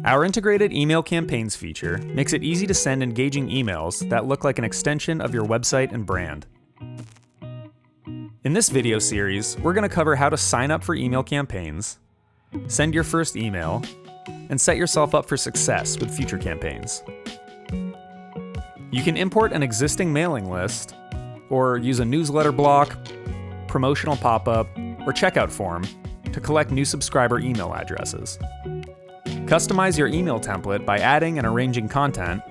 Our integrated email campaigns feature makes it easy to send engaging emails that look like an extension of your website and brand. In this video series, we're going to cover how to sign up for email campaigns, send your first email, and set yourself up for success with future campaigns. You can import an existing mailing list, or use a newsletter block, promotional pop-up, or checkout form to collect new subscriber email addresses. Customize your email template by adding and arranging content,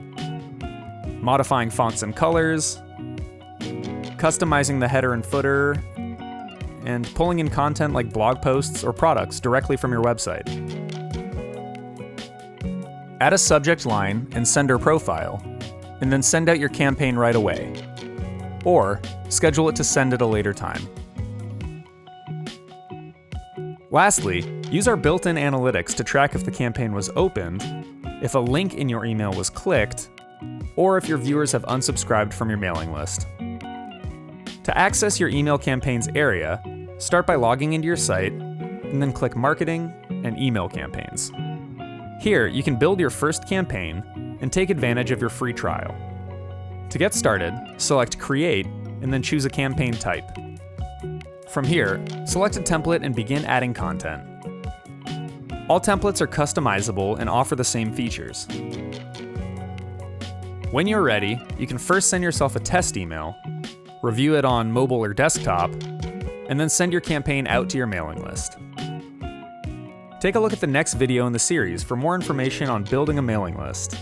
modifying fonts and colors, customizing the header and footer, and pulling in content like blog posts or products directly from your website. Add a subject line and sender profile, and then send out your campaign right away. Or schedule it to send at a later time. Lastly, use our built-in analytics to track if the campaign was opened, if a link in your email was clicked, or if your viewers have unsubscribed from your mailing list. To access your email campaigns area, start by logging into your site, and then click Marketing and Email Campaigns. Here, you can build your first campaign and take advantage of your free trial. To get started, select Create, and then choose a campaign type. From here, select a template and begin adding content. All templates are customizable and offer the same features. When you're ready, you can first send yourself a test email, review it on mobile or desktop, and then send your campaign out to your mailing list. Take a look at the next video in the series for more information on building a mailing list.